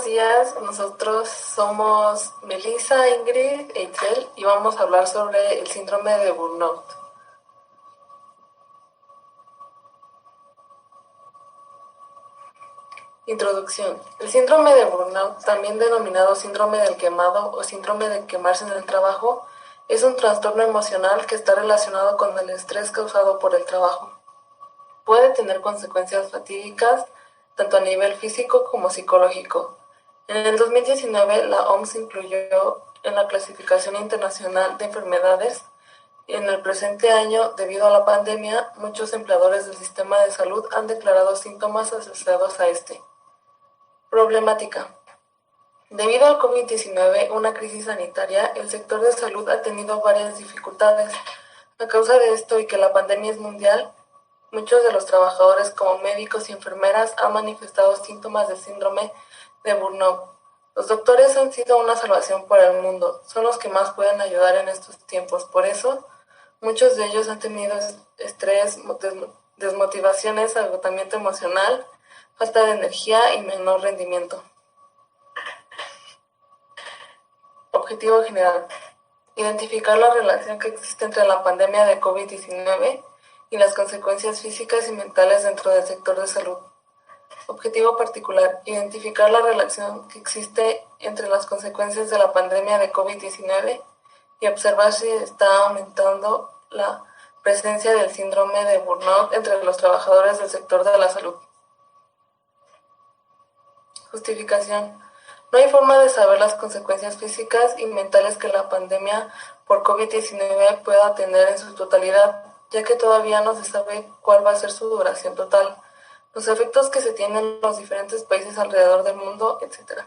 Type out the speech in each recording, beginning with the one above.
días. Nosotros somos Melissa, Ingrid e Itzel y vamos a hablar sobre el síndrome de burnout. Introducción. El síndrome de burnout, también denominado síndrome del quemado o síndrome de quemarse en el trabajo, es un trastorno emocional que está relacionado con el estrés causado por el trabajo. Puede tener consecuencias fatídicas tanto a nivel físico como psicológico. En el 2019, la OMS incluyó en la clasificación internacional de enfermedades. En el presente año, debido a la pandemia, muchos empleadores del sistema de salud han declarado síntomas asociados a este. Problemática. Debido al COVID-19, una crisis sanitaria, el sector de salud ha tenido varias dificultades. A causa de esto y que la pandemia es mundial, muchos de los trabajadores como médicos y enfermeras han manifestado síntomas de síndrome de burnout. Los doctores han sido una salvación para el mundo, son los que más pueden ayudar en estos tiempos. Por eso, muchos de ellos han tenido estrés, desmotivaciones, agotamiento emocional, falta de energía y menor rendimiento. Objetivo general. Identificar la relación que existe entre la pandemia de COVID-19 y las consecuencias físicas y mentales dentro del sector de salud. Objetivo particular. Identificar la relación que existe entre las consecuencias de la pandemia de COVID-19 y observar si está aumentando la presencia del síndrome de burnout entre los trabajadores del sector de la salud. Justificación. No hay forma de saber las consecuencias físicas y mentales que la pandemia por COVID-19 pueda tener en su totalidad, ya que todavía no se sabe cuál va a ser su duración total, los efectos que se tienen en los diferentes países alrededor del mundo, etc.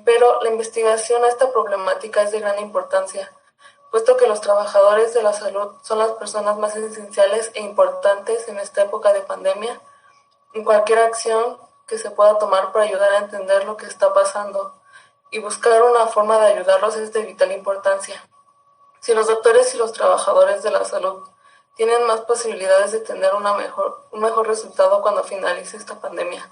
Pero la investigación a esta problemática es de gran importancia, puesto que los trabajadores de la salud son las personas más esenciales e importantes en esta época de pandemia. En cualquier acción que se pueda tomar para ayudar a entender lo que está pasando y buscar una forma de ayudarlos es de vital importancia. Si los doctores y los trabajadores de la salud tienen más posibilidades de tener un mejor resultado cuando finalice esta pandemia.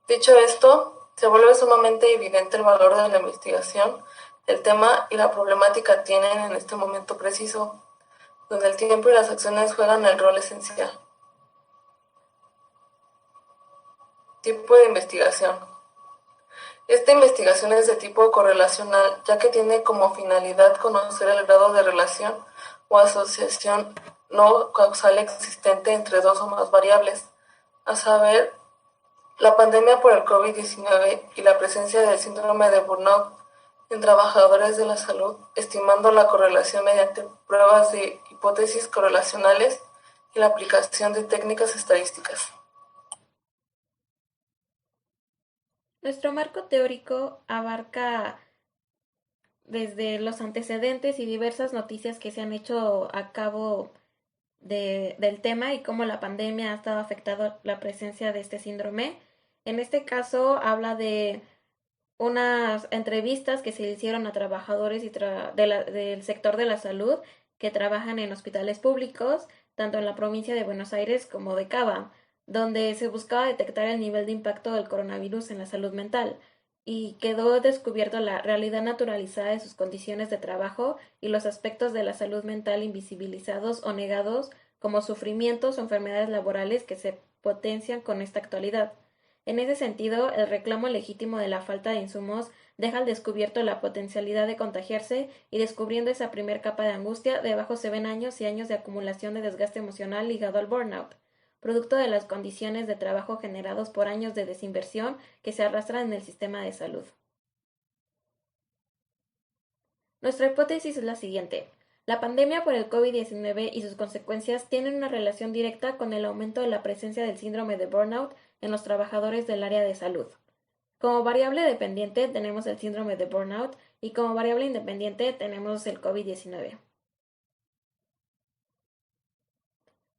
Dicho esto, se vuelve sumamente evidente el valor de la investigación, el tema y la problemática tienen en este momento preciso, donde el tiempo y las acciones juegan el rol esencial. Tipo de investigación. Esta investigación es de tipo correlacional, ya que tiene como finalidad conocer el grado de relación o asociación no causal existente entre dos o más variables, a saber, la pandemia por el COVID-19 y la presencia del síndrome de burnout en trabajadores de la salud, estimando la correlación mediante pruebas de hipótesis correlacionales y la aplicación de técnicas estadísticas. Nuestro marco teórico abarca desde los antecedentes y diversas noticias que se han hecho a cabo del tema y cómo la pandemia ha estado afectando la presencia de este síndrome. En este caso habla de unas entrevistas que se le hicieron a trabajadores del sector de la salud que trabajan en hospitales públicos, tanto en la provincia de Buenos Aires como de Cava, donde se buscaba detectar el nivel de impacto del coronavirus en la salud mental, y quedó descubierto la realidad naturalizada de sus condiciones de trabajo y los aspectos de la salud mental invisibilizados o negados como sufrimientos o enfermedades laborales que se potencian con esta actualidad. En ese sentido, el reclamo legítimo de la falta de insumos deja al descubierto la potencialidad de contagiarse y descubriendo esa primer capa de angustia, debajo se ven años y años de acumulación de desgaste emocional ligado al burnout, producto de las condiciones de trabajo generados por años de desinversión que se arrastran en el sistema de salud. Nuestra hipótesis es la siguiente. La pandemia por el COVID-19 y sus consecuencias tienen una relación directa con el aumento de la presencia del síndrome de burnout en los trabajadores del área de salud. Como variable dependiente tenemos el síndrome de burnout y como variable independiente tenemos el COVID-19.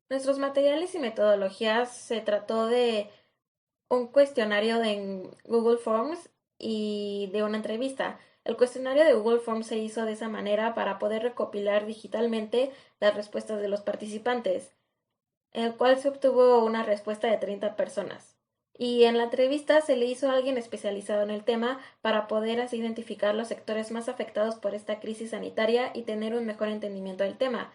Nuestros materiales y metodologías se trató de un cuestionario en Google Forms y de una entrevista. El cuestionario de Google Forms se hizo de esa manera para poder recopilar digitalmente las respuestas de los participantes, en el cual se obtuvo una respuesta de 30 personas. Y en la entrevista se le hizo a alguien especializado en el tema para poder así identificar los sectores más afectados por esta crisis sanitaria y tener un mejor entendimiento del tema.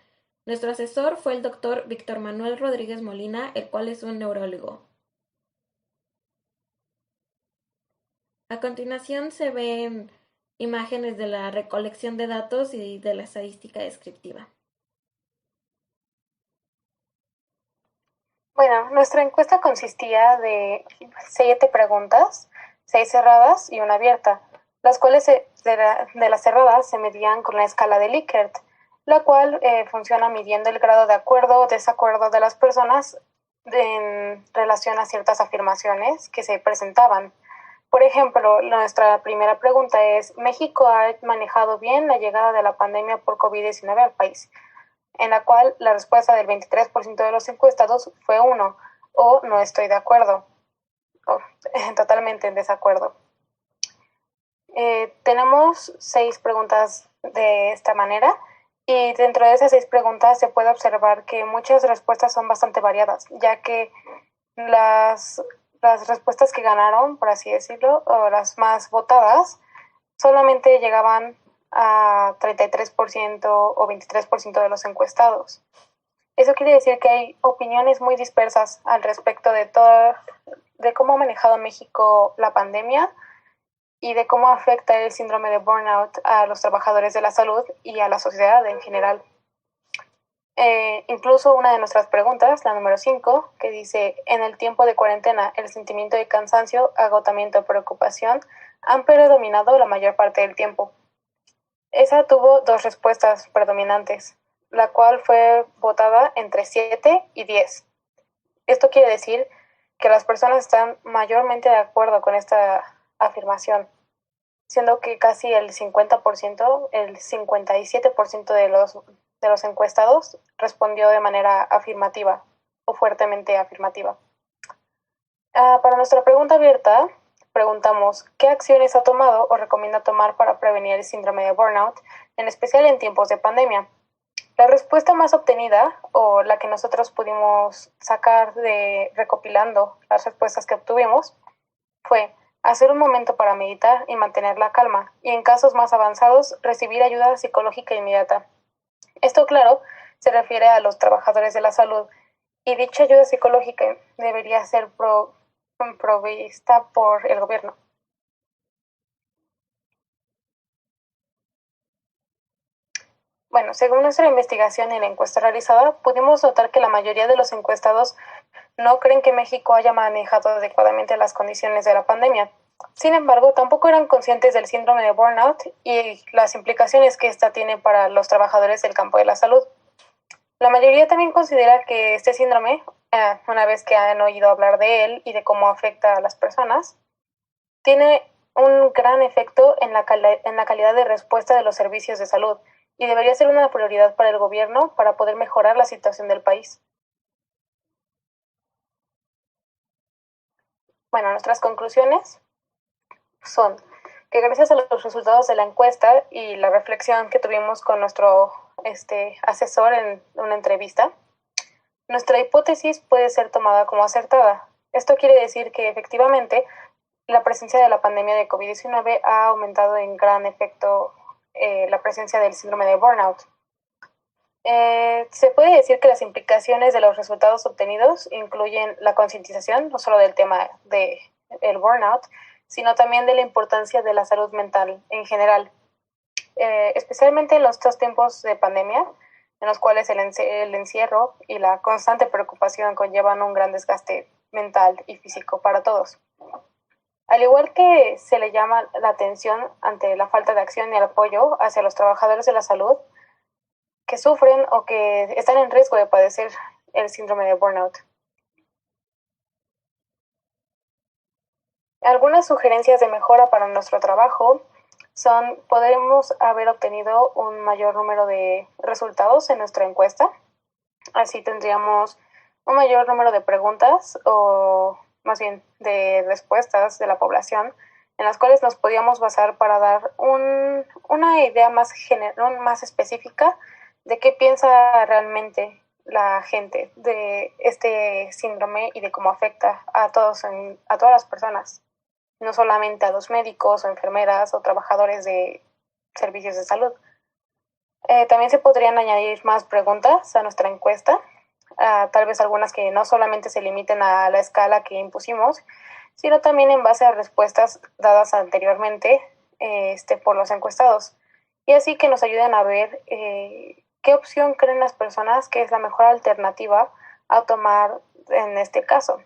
Nuestro asesor fue el doctor Víctor Manuel Rodríguez Molina, el cual es un neurólogo. A continuación se ven imágenes de la recolección de datos y de la estadística descriptiva. Bueno, nuestra encuesta consistía de 7 preguntas, 6 cerradas y una abierta, las cuales de las cerradas se medían con la escala de Likert, la cual funciona midiendo el grado de acuerdo o desacuerdo de las personas en relación a ciertas afirmaciones que se presentaban. Por ejemplo, nuestra primera pregunta es: ¿México ha manejado bien la llegada de la pandemia por COVID-19 al país? En la cual la respuesta del 23% de los encuestados fue 1, o no estoy de acuerdo, o totalmente en desacuerdo. Tenemos 6 preguntas de esta manera, y dentro de esas 6 preguntas se puede observar que muchas respuestas son bastante variadas, ya que las respuestas que ganaron, por así decirlo, o las más votadas, solamente llegaban a 33% o 23% de los encuestados. Eso quiere decir que hay opiniones muy dispersas al respecto de cómo ha manejado México la pandemia y de cómo afecta el síndrome de burnout a los trabajadores de la salud y a la sociedad en general. Incluso una de nuestras preguntas, la número 5, que dice: en el tiempo de cuarentena, el sentimiento de cansancio, agotamiento o preocupación han predominado la mayor parte del tiempo. Esa tuvo 2 respuestas predominantes, la cual fue votada entre 7 y 10. Esto quiere decir que las personas están mayormente de acuerdo con esta afirmación, siendo que casi el 50%, el 57% de los encuestados respondió de manera afirmativa o fuertemente afirmativa. Para nuestra pregunta abierta, preguntamos: ¿qué acciones ha tomado o recomienda tomar para prevenir el síndrome de burnout, en especial en tiempos de pandemia? La respuesta más obtenida, o la que nosotros pudimos sacar de recopilando las respuestas que obtuvimos, fue hacer un momento para meditar y mantener la calma, y en casos más avanzados, recibir ayuda psicológica inmediata. Esto, claro, se refiere a los trabajadores de la salud, y dicha ayuda psicológica debería ser provista por el gobierno. Bueno, según nuestra investigación y la encuesta realizada, pudimos notar que la mayoría de los encuestados no creen que México haya manejado adecuadamente las condiciones de la pandemia. Sin embargo, tampoco eran conscientes del síndrome de burnout y las implicaciones que ésta tiene para los trabajadores del campo de la salud. La mayoría también considera que este síndrome, una vez que han oído hablar de él y de cómo afecta a las personas, tiene un gran efecto en la calidad de respuesta de los servicios de salud, y debería ser una prioridad para el gobierno para poder mejorar la situación del país. Bueno, nuestras conclusiones son que gracias a los resultados de la encuesta y la reflexión que tuvimos con nuestro asesor en una entrevista, nuestra hipótesis puede ser tomada como acertada. Esto quiere decir que efectivamente la presencia de la pandemia de COVID-19 ha aumentado en gran efecto la presencia del síndrome de burnout. Se puede decir que las implicaciones de los resultados obtenidos incluyen la concientización, no solo del tema del burnout, sino también de la importancia de la salud mental en general, especialmente en estos tiempos de pandemia, en los cuales el encierro y la constante preocupación conllevan un gran desgaste mental y físico para todos. Al igual que se le llama la atención ante la falta de acción y el apoyo hacia los trabajadores de la salud que sufren o que están en riesgo de padecer el síndrome de burnout. Algunas sugerencias de mejora para nuestro trabajo son: podremos haber obtenido un mayor número de resultados en nuestra encuesta. Así tendríamos un mayor número de preguntas, o más bien de respuestas de la población, en las cuales nos podíamos basar para dar una idea más específica de qué piensa realmente la gente de este síndrome y de cómo afecta a todas las personas, no solamente a los médicos o enfermeras o trabajadores de servicios de salud. También se podrían añadir más preguntas a nuestra encuesta, tal vez algunas que no solamente se limiten a la escala que impusimos, sino también en base a respuestas dadas anteriormente por los encuestados, y así que nos ayuden a ver qué opción creen las personas que es la mejor alternativa a tomar en este caso.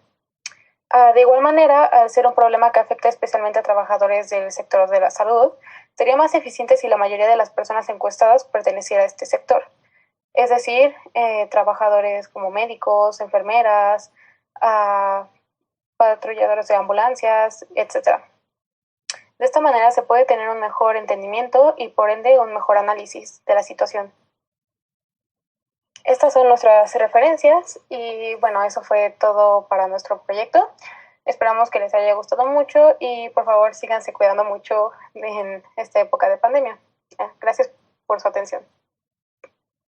De igual manera, al ser un problema que afecta especialmente a trabajadores del sector de la salud, sería más eficiente si la mayoría de las personas encuestadas perteneciera a este sector. Es decir, trabajadores como médicos, enfermeras, patrulladores de ambulancias, etc. De esta manera se puede tener un mejor entendimiento y por ende un mejor análisis de la situación. Estas son nuestras referencias y bueno, eso fue todo para nuestro proyecto. Esperamos que les haya gustado mucho y por favor síganse cuidando mucho en esta época de pandemia. Gracias por su atención.